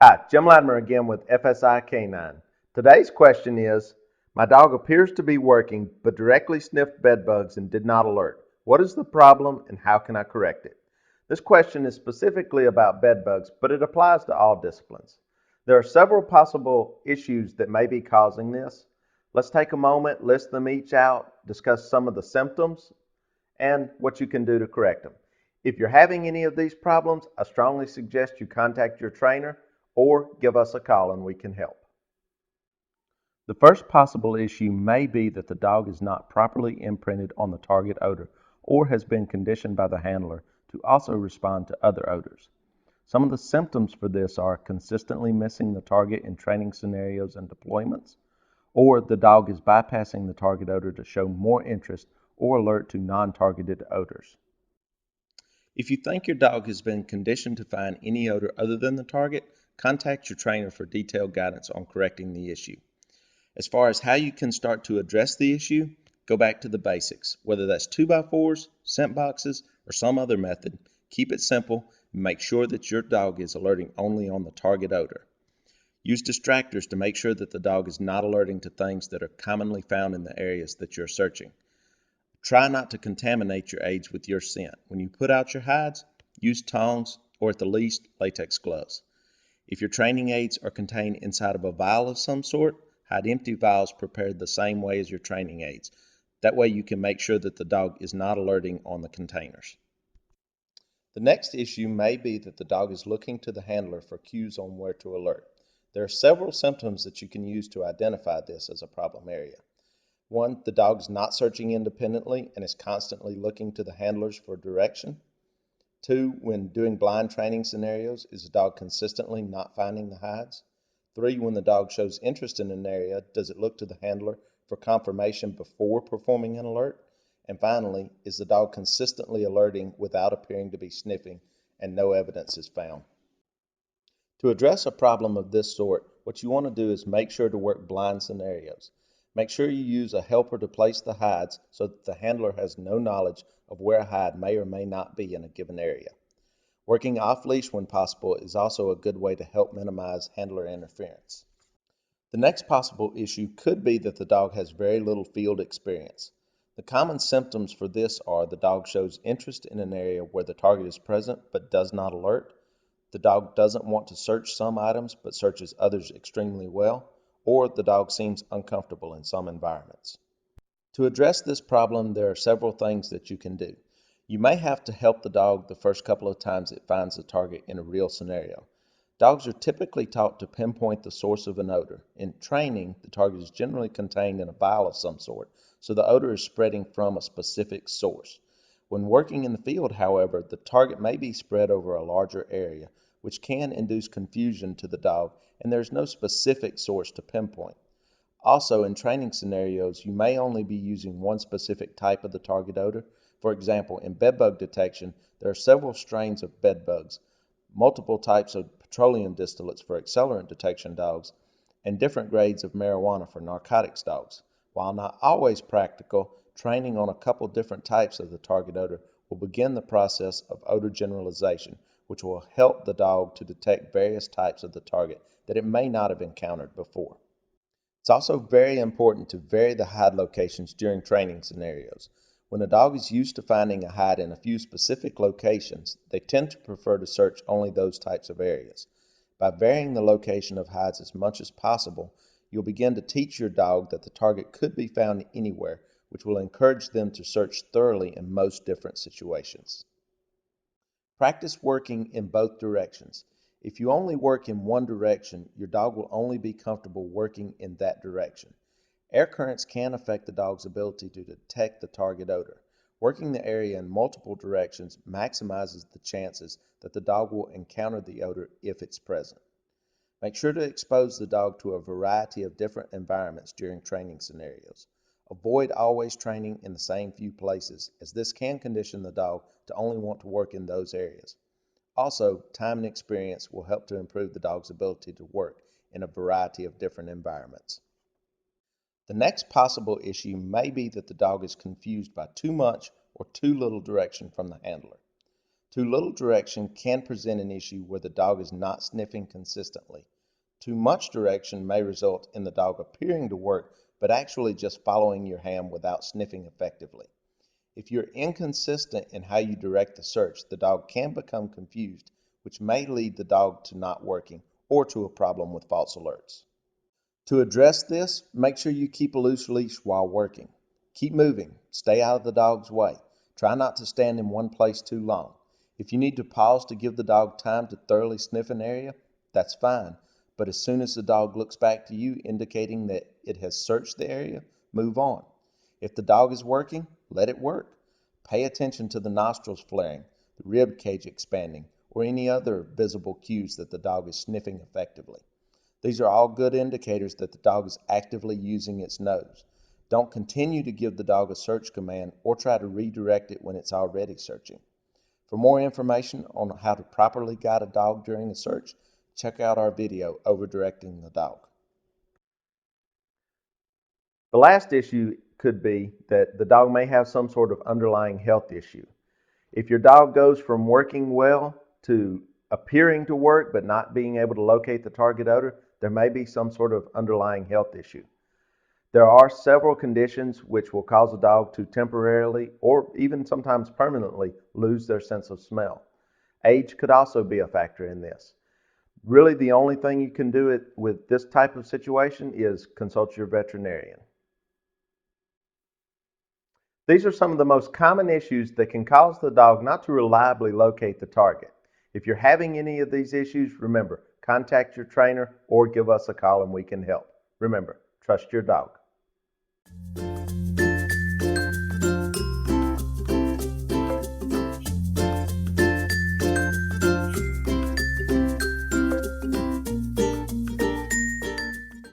Hi, Jim Latimer again with FSI Canine. Today's question is, my dog appears to be working but directly sniffed bed bugs and did not alert. What is the problem and how can I correct it? This question is specifically about bed bugs, but it applies to all disciplines. There are several possible issues that may be causing this. Let's take a moment, list them each out, discuss some of the symptoms, and what you can do to correct them. If you're having any of these problems, I strongly suggest you contact your trainer or give us a call and we can help. The first possible issue may be that the dog is not properly imprinted on the target odor or has been conditioned by the handler to also respond to other odors. Some of the symptoms for this are consistently missing the target in training scenarios and deployments, or the dog is bypassing the target odor to show more interest or alert to non-targeted odors. If you think your dog has been conditioned to find any odor other than the target, contact your trainer for detailed guidance on correcting the issue. As far as how you can start to address the issue, go back to the basics. Whether that's 2x4s, scent boxes, or some other method, keep it simple and make sure that your dog is alerting only on the target odor. Use distractors to make sure that the dog is not alerting to things that are commonly found in the areas that you're searching. Try not to contaminate your aids with your scent. When you put out your hides, use tongs or at the least latex gloves. If your training aids are contained inside of a vial of some sort, hide empty vials prepared the same way as your training aids. That way you can make sure that the dog is not alerting on the containers. The next issue may be that the dog is looking to the handler for cues on where to alert. There are several symptoms that you can use to identify this as a problem area. One, the dog is not searching independently and is constantly looking to the handlers for direction. Two, when doing blind training scenarios, is the dog consistently not finding the hides? Three, when the dog shows interest in an area, does it look to the handler for confirmation before performing an alert? And finally, is the dog consistently alerting without appearing to be sniffing and no evidence is found? To address a problem of this sort, what you want to do is make sure to work blind scenarios. Make sure you use a helper to place the hides so that the handler has no knowledge of where a hide may or may not be in a given area. Working off-leash when possible is also a good way to help minimize handler interference. The next possible issue could be that the dog has very little field experience. The common symptoms for this are the dog shows interest in an area where the target is present but does not alert, the dog doesn't want to search some items but searches others extremely well, or the dog seems uncomfortable in some environments. To address this problem, there are several things that you can do. You may have to help the dog the first couple of times it finds the target in a real scenario. Dogs are typically taught to pinpoint the source of an odor. In training, the target is generally contained in a vial of some sort, so the odor is spreading from a specific source. When working in the field, however, the target may be spread over a larger area, which can induce confusion to the dog, and there is no specific source to pinpoint. Also, in training scenarios, you may only be using one specific type of the target odor. For example, in bedbug detection, there are several strains of bedbugs, multiple types of petroleum distillates for accelerant detection dogs, and different grades of marijuana for narcotics dogs. While not always practical, training on a couple different types of the target odor will begin the process of odor generalization, which will help the dog to detect various types of the target that it may not have encountered before. It's also very important to vary the hide locations during training scenarios. When a dog is used to finding a hide in a few specific locations, they tend to prefer to search only those types of areas. By varying the location of hides as much as possible, you'll begin to teach your dog that the target could be found anywhere, which will encourage them to search thoroughly in most different situations. Practice working in both directions. If you only work in one direction, your dog will only be comfortable working in that direction. Air currents can affect the dog's ability to detect the target odor. Working the area in multiple directions maximizes the chances that the dog will encounter the odor if it's present. Make sure to expose the dog to a variety of different environments during training scenarios. Avoid always training in the same few places, as this can condition the dog to only want to work in those areas. Also, time and experience will help to improve the dog's ability to work in a variety of different environments. The next possible issue may be that the dog is confused by too much or too little direction from the handler. Too little direction can present an issue where the dog is not sniffing consistently. Too much direction may result in the dog appearing to work, but actually just following your hand without sniffing effectively. If you're inconsistent in how you direct the search, the dog can become confused, which may lead the dog to not working or to a problem with false alerts. To address this, make sure you keep a loose leash while working. Keep moving. Stay out of the dog's way. Try not to stand in one place too long. If you need to pause to give the dog time to thoroughly sniff an area, that's fine. But as soon as the dog looks back to you, indicating that it has searched the area, move on. If the dog is working, let it work. Pay attention to the nostrils flaring, the rib cage expanding, or any other visible cues that the dog is sniffing effectively. These are all good indicators that the dog is actively using its nose. Don't continue to give the dog a search command or try to redirect it when it's already searching. For more information on how to properly guide a dog during a search, check out our video, Over Directing the Dog. The last issue could be that the dog may have some sort of underlying health issue. If your dog goes from working well to appearing to work but not being able to locate the target odor, there may be some sort of underlying health issue. There are several conditions which will cause a dog to temporarily or even sometimes permanently lose their sense of smell. Age could also be a factor in this. Really, the only thing you can do with this type of situation is consult your veterinarian. These are some of the most common issues that can cause the dog not to reliably locate the target. If you're having any of these issues, remember, contact your trainer or give us a call and we can help. Remember, trust your dog.